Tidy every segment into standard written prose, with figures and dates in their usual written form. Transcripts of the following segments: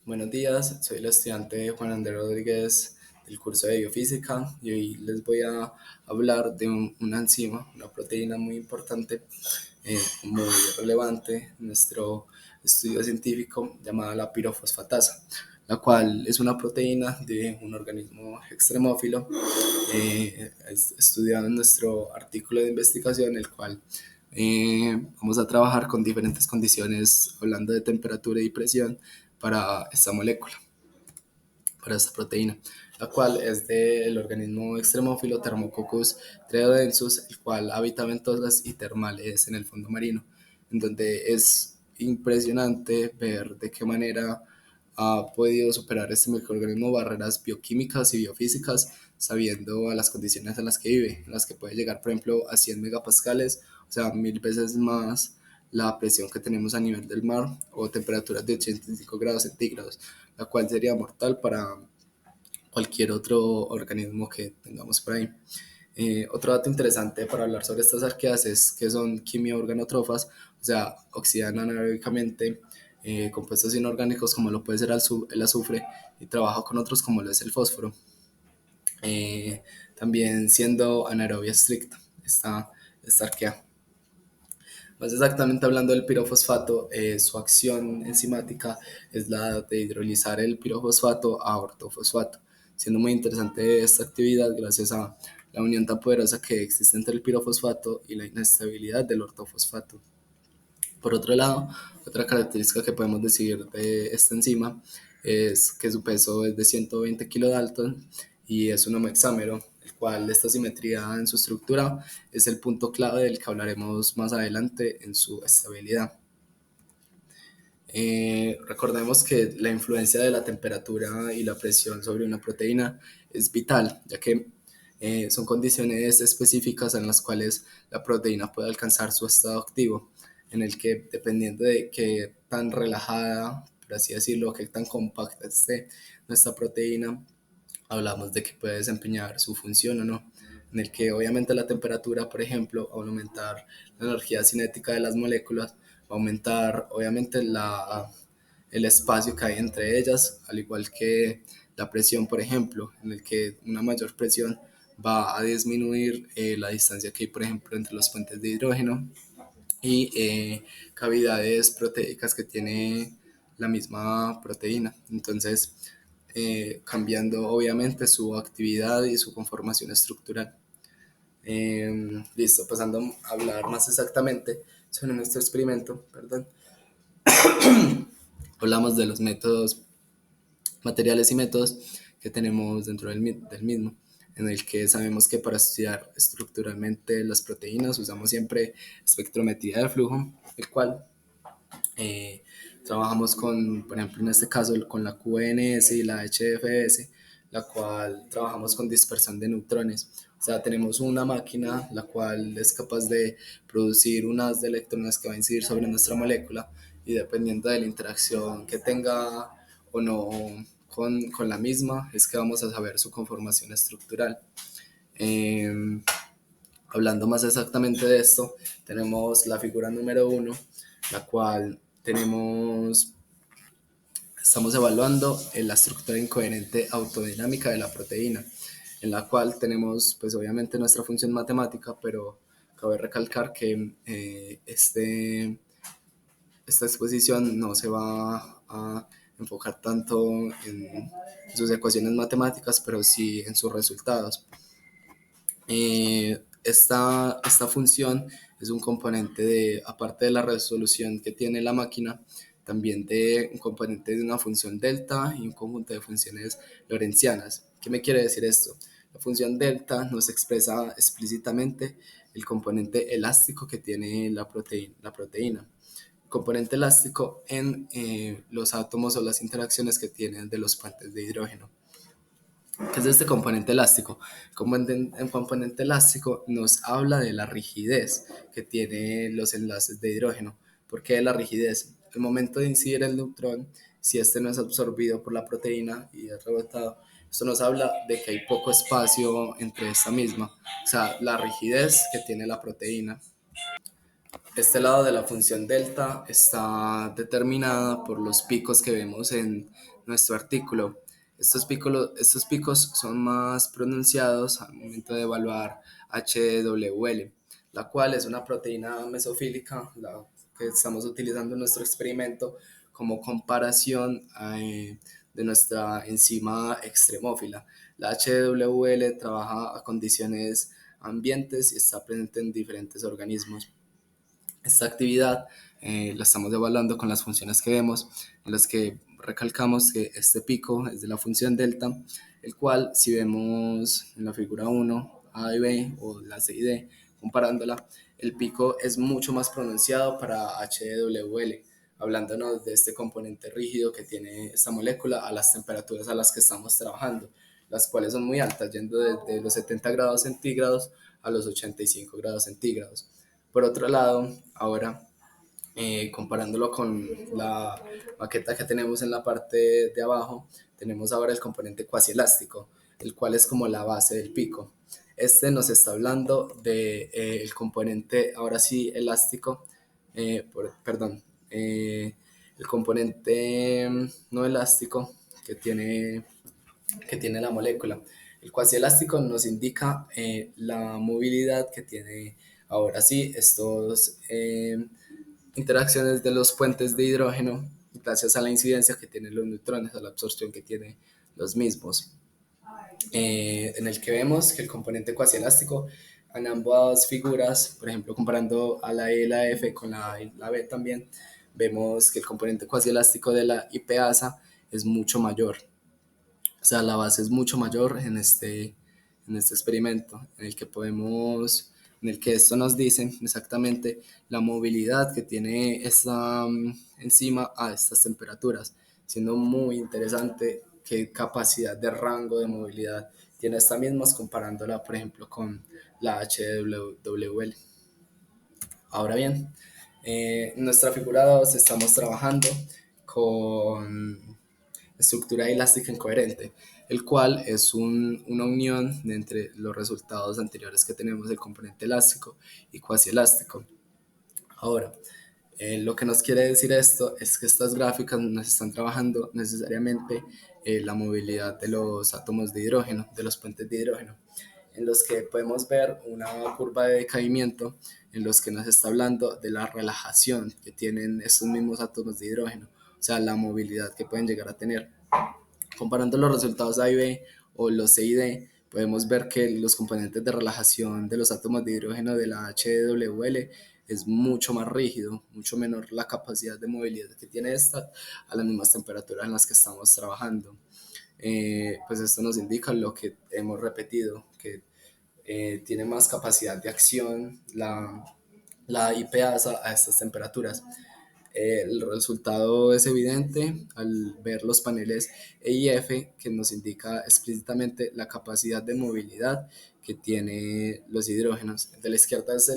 Buenos días, soy el estudiante Juan Andrés Rodríguez del curso de Biofísica y hoy les voy a hablar de una enzima, una proteína muy importante, muy relevante en nuestro estudio científico llamada la pirofosfatasa, la cual es una proteína de un organismo extremófilo estudiado en nuestro artículo de investigación, el cual vamos a trabajar con diferentes condiciones, hablando de temperatura y presión para esta molécula, para esta proteína, la cual es del organismo extremófilo Thermococcus treodensus, el cual habita ventosas y termales en el fondo marino, en donde es impresionante ver de qué manera ha podido superar este microorganismo barreras bioquímicas y biofísicas, sabiendo a las condiciones en las que vive, en las que puede llegar, por ejemplo, a 100 megapascales, o sea, 1000 veces más la presión que tenemos a nivel del mar, o temperaturas de 85 grados centígrados, la cual sería mortal para cualquier otro organismo que tengamos por ahí. Otro dato interesante para hablar sobre estas arqueas es que son quimio-organotrófas, o sea, oxidan anaeróbicamente compuestos inorgánicos como lo puede ser el azufre, y trabaja con otros como lo es el fósforo, también siendo anaerobia estricta esta arquea. Más exactamente hablando del pirofosfato, su acción enzimática es la de hidrolizar el pirofosfato a ortofosfato, siendo muy interesante esta actividad gracias a la unión tan poderosa que existe entre el pirofosfato y la inestabilidad del ortofosfato. Por otro lado, otra característica que podemos decir de esta enzima es que su peso es de 120 kilodalton y es un homohexámero, el cual esta simetría en su estructura es el punto clave del que hablaremos más adelante en su estabilidad. Recordemos que la influencia de la temperatura y la presión sobre una proteína es vital, ya que son condiciones específicas en las cuales la proteína puede alcanzar su estado activo, en el que, dependiendo de qué tan relajada, por así decirlo, qué tan compacta esté nuestra proteína, hablamos de que puede desempeñar su función o no, en el que obviamente la temperatura, por ejemplo, al aumentar la energía cinética de las moléculas, va a aumentar obviamente el espacio que hay entre ellas, al igual que la presión, por ejemplo, en el que una mayor presión va a disminuir la distancia que hay, por ejemplo, entre los puentes de hidrógeno y cavidades proteicas que tiene la misma proteína. Entonces, cambiando obviamente su actividad y su conformación estructural. Listo, pasando a hablar más exactamente sobre nuestro experimento, perdón. Hablamos de los métodos materiales y métodos que tenemos dentro del mismo, en el que sabemos que para estudiar estructuralmente las proteínas usamos siempre espectrometría de flujo, el cual eh, trabajamos con, por ejemplo, en este caso, con la QNS y la HFS, la cual trabajamos con dispersión de neutrones. O sea, tenemos una máquina la cual es capaz de producir un haz de electrones que va a incidir sobre nuestra molécula, y dependiendo de la interacción que tenga o no con la misma, es que vamos a saber su conformación estructural. Eh, Hablando más exactamente de esto, tenemos la figura número uno, la cual estamos evaluando la estructura incoherente autodinámica de la proteína, en la cual tenemos pues obviamente nuestra función matemática, pero cabe recalcar que esta exposición no se va a enfocar tanto en sus ecuaciones matemáticas, pero sí en sus resultados. Esta función es un componente de, aparte de la resolución que tiene la máquina, también de un componente de una función delta y un conjunto de funciones lorentzianas. ¿Qué me quiere decir esto? La función delta nos expresa explícitamente el componente elástico que tiene la proteína. Componente elástico en los átomos o las interacciones que tienen de los puentes de hidrógeno. ¿Qué es este componente elástico? El componente elástico nos habla de la rigidez que tienen los enlaces de hidrógeno. ¿Por qué la rigidez? El momento de incidir el neutrón, si este no es absorbido por la proteína y es rebotado, esto nos habla de que hay poco espacio entre esta misma, o sea, la rigidez que tiene la proteína. Este lado de la función delta está determinada por los picos que vemos en nuestro artículo. Estos picos son más pronunciados al momento de evaluar HWL, la cual es una proteína mesofílica, la que estamos utilizando en nuestro experimento como comparación de nuestra enzima extremófila. La HWL trabaja a condiciones ambientes y está presente en diferentes organismos. Esta actividad la estamos evaluando con las funciones que vemos, en las que recalcamos que este pico es de la función delta, el cual si vemos en la figura 1, A y B, o la C y D, comparándola, el pico es mucho más pronunciado para HWL, hablándonos de este componente rígido que tiene esta molécula a las temperaturas a las que estamos trabajando, las cuales son muy altas, yendo desde los 70 grados centígrados a los 85 grados centígrados. Por otro lado, ahora comparándolo con la maqueta que tenemos en la parte de abajo, tenemos ahora el componente cuasi elástico, el cual es como la base del pico. Este nos está hablando de el componente, ahora sí, elástico, perdón, el componente no elástico que tiene la molécula. El cuasi elástico nos indica la movilidad que tiene ahora sí estos interacciones de los puentes de hidrógeno gracias a la incidencia que tienen los neutrones, a la absorción que tienen los mismos. En el que vemos que el componente cuasi elástico en ambas figuras, por ejemplo, comparando a la E y la F con la A y la B también, vemos que el componente cuasi elástico de la IPASA es mucho mayor. O sea, la base es mucho mayor en este experimento, en el que esto nos dice exactamente la movilidad que tiene esta enzima a estas temperaturas, siendo muy interesante qué capacidad de rango de movilidad tiene esta misma, comparándola, por ejemplo, con la HWL. Ahora bien, en nuestra figura 2 estamos trabajando con estructura elástica incoherente, el cual es una unión de entre los resultados anteriores que tenemos del componente elástico y cuasi elástico. Ahora, lo que nos quiere decir esto es que estas gráficas nos están trabajando necesariamente la movilidad de los átomos de hidrógeno, de los puentes de hidrógeno, en los que podemos ver una curva de decaimiento en los que nos está hablando de la relajación que tienen estos mismos átomos de hidrógeno, o sea, la movilidad que pueden llegar a tener. Comparando los resultados A y B o los C y D, podemos ver que los componentes de relajación de los átomos de hidrógeno de la HWL es mucho más rígido, mucho menor la capacidad de movilidad que tiene esta a las mismas temperaturas en las que estamos trabajando. Pues esto nos indica lo que hemos repetido, que tiene más capacidad de acción la IPASA a estas temperaturas. El resultado es evidente al ver los paneles E y F, que nos indica explícitamente la capacidad de movilidad que tiene los hidrógenos. De la izquierda es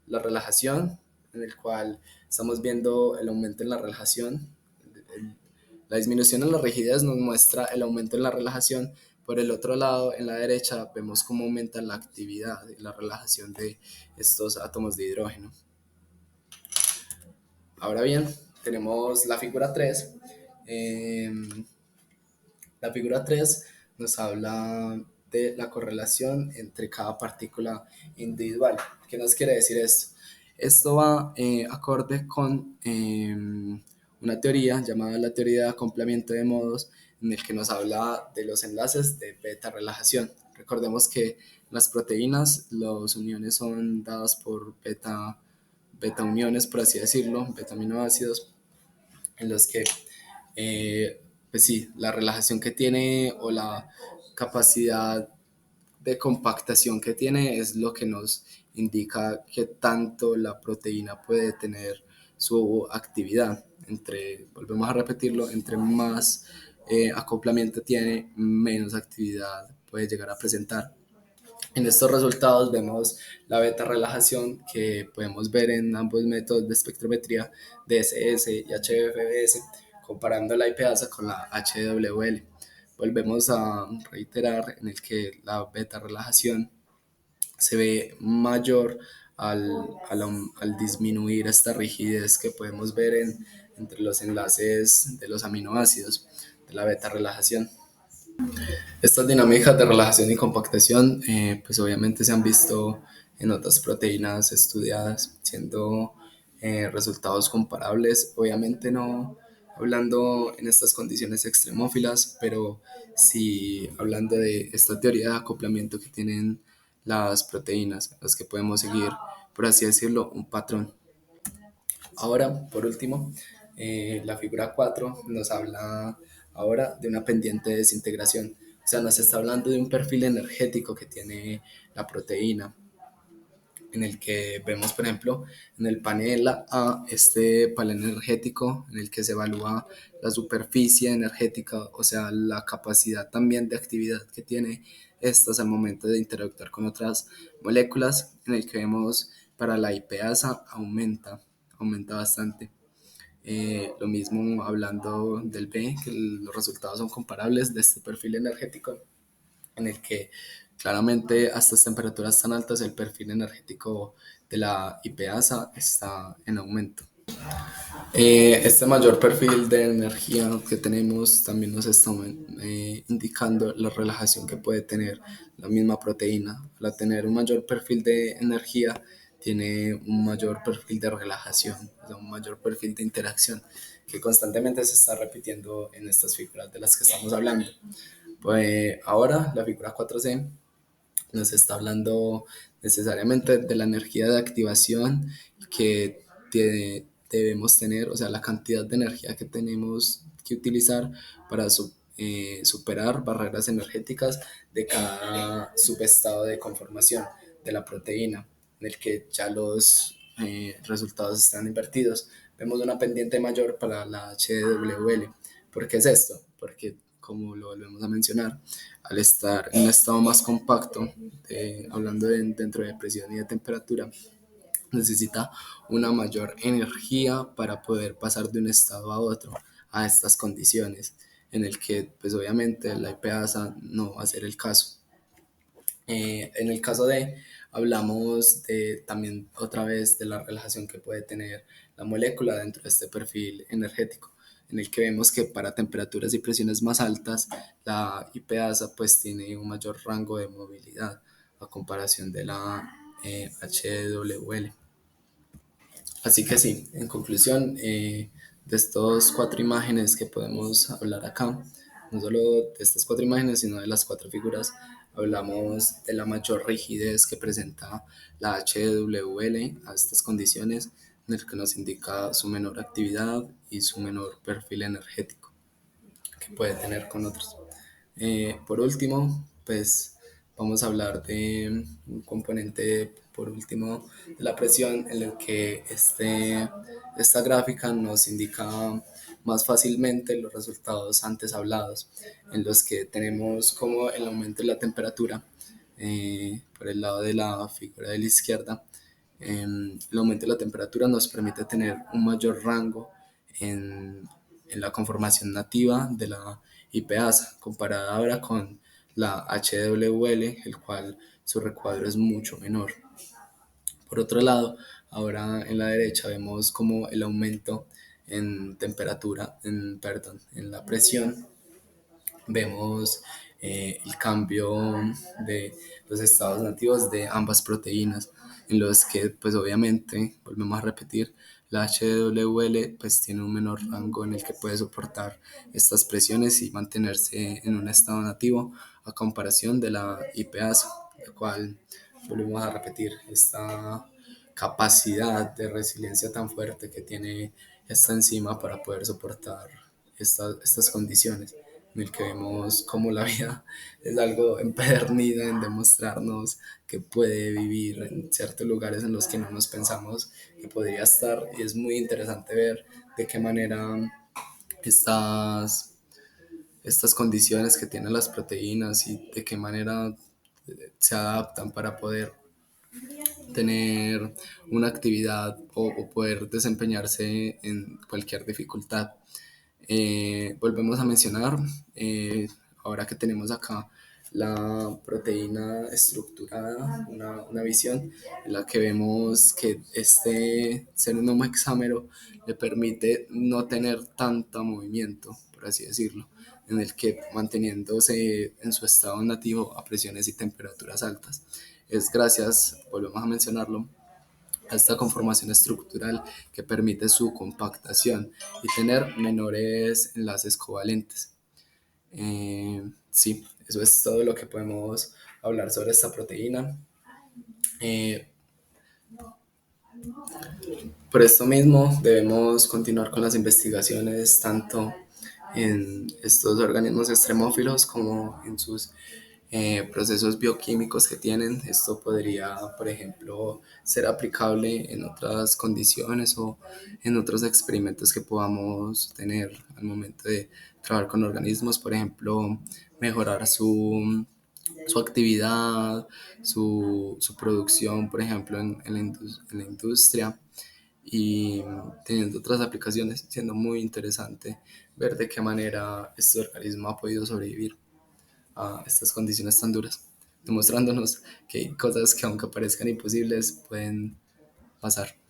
la relajación, en el cual estamos viendo el aumento en la relajación. La disminución en la rigidez nos muestra el aumento en la relajación. Por el otro lado, en la derecha, vemos cómo aumenta la actividad y la relajación de estos átomos de hidrógeno. Ahora bien, tenemos la figura 3. La figura 3 nos habla de la correlación entre cada partícula individual. ¿Qué nos quiere decir esto? Esto va acorde con una teoría llamada la teoría de acoplamiento de modos, en el que nos habla de los enlaces de beta relajación. Recordemos que en las proteínas las uniones son dadas por beta uniones, por así decirlo, beta aminoácidos, en los que, pues sí, la relajación que tiene o la capacidad de compactación que tiene es lo que nos indica que tanto la proteína puede tener su actividad. Volvemos a repetirlo, entre más acoplamiento tiene, menos actividad puede llegar a presentar. En estos resultados vemos la beta relajación que podemos ver en ambos métodos de espectrometría, DSS y HFBS, comparando la IPASA con la HWL. Volvemos a reiterar en el que la beta relajación se ve mayor al disminuir esta rigidez que podemos ver entre los enlaces de los aminoácidos de la beta relajación. Estas dinámicas de relajación y compactación, pues obviamente se han visto en otras proteínas estudiadas, siendo resultados comparables, obviamente no hablando en estas condiciones extremófilas, pero sí hablando de esta teoría de acoplamiento que tienen las proteínas, las que podemos seguir, por así decirlo, un patrón. Ahora, por último, la figura 4 nos habla ahora de una pendiente de desintegración. O sea, nos está hablando de un perfil energético que tiene la proteína, en el que vemos, por ejemplo, en el panel A, este panel energético en el que se evalúa la superficie energética, o sea, la capacidad también de actividad que tiene estas al momento de interactuar con otras moléculas, en el que vemos para la IPasa aumenta bastante. Lo mismo hablando del B, que los resultados son comparables de este perfil energético, en el que claramente a estas temperaturas tan altas el perfil energético de la IPasa está en aumento. Este mayor perfil de energía que tenemos también nos está indicando la relajación que puede tener la misma proteína. Al tener un mayor perfil de energía, tiene un mayor perfil de relajación, o sea, un mayor perfil de interacción que constantemente se está repitiendo en estas figuras de las que estamos hablando. Pues ahora la figura 4C nos está hablando necesariamente de la energía de activación que debemos tener, o sea, la cantidad de energía que tenemos que utilizar para superar barreras energéticas de cada subestado de conformación de la proteína, en el que ya los resultados están invertidos. Vemos una pendiente mayor para la HWL. ¿Por qué es esto? Porque, como lo volvemos a mencionar, al estar en un estado más compacto, hablando dentro de presión y de temperatura, necesita una mayor energía para poder pasar de un estado a otro a estas condiciones, en el que pues obviamente la IPasa no va a ser el caso. En el caso de, hablamos de, también otra vez de la relajación que puede tener la molécula dentro de este perfil energético, en el que vemos que para temperaturas y presiones más altas, la IPasa pues tiene un mayor rango de movilidad a comparación de la HWL. Así que sí, en conclusión, de estas cuatro imágenes que podemos hablar acá, no solo de estas cuatro imágenes, sino de las cuatro figuras, hablamos de la mayor rigidez que presenta la HWL a estas condiciones, en el que nos indica su menor actividad y su menor perfil energético que puede tener con otros. Por último, pues vamos a hablar de un componente, por último, de la presión, en el que esta gráfica nos indica más fácilmente los resultados antes hablados, en los que tenemos como el aumento de la temperatura por el lado de la figura de la izquierda. El aumento de la temperatura nos permite tener un mayor rango en, en la conformación nativa de la IPasa, comparada ahora con la HWL, el cual su recuadro es mucho menor. Por otro lado, ahora en la derecha vemos como el aumento en temperatura, en la presión, vemos el cambio de los estados nativos de ambas proteínas, en los que pues obviamente, volvemos a repetir, la HWL pues tiene un menor rango en el que puede soportar estas presiones y mantenerse en un estado nativo a comparación de la IPasa, la cual, volvemos a repetir, esta capacidad de resiliencia tan fuerte que tiene esta enzima para poder soportar estas condiciones, en el que vemos cómo la vida es algo empedernida en demostrarnos que puede vivir en ciertos lugares en los que no nos pensamos que podría estar, y es muy interesante ver de qué manera estas condiciones que tienen las proteínas y de qué manera se adaptan para poder tener una actividad o poder desempeñarse en cualquier dificultad. Volvemos a mencionar, ahora que tenemos acá la proteína estructurada, una visión en la que vemos que este serenoma hexámero le permite no tener tanto movimiento, por así decirlo, en el que manteniéndose en su estado nativo a presiones y temperaturas altas. Es gracias, volvemos a mencionarlo, a esta conformación estructural que permite su compactación y tener menores enlaces covalentes. Sí, eso es todo lo que podemos hablar sobre esta proteína. Eh, por esto mismo debemos continuar con las investigaciones tanto en estos organismos extremófilos como en sus procesos bioquímicos que tienen. Esto podría, por ejemplo, ser aplicable en otras condiciones o en otros experimentos que podamos tener al momento de trabajar con organismos, por ejemplo, mejorar su actividad, su producción, por ejemplo, en la industria y teniendo otras aplicaciones, siendo muy interesante ver de qué manera este organismo ha podido sobrevivir a estas condiciones tan duras, demostrándonos que hay cosas que aunque parezcan imposibles pueden pasar.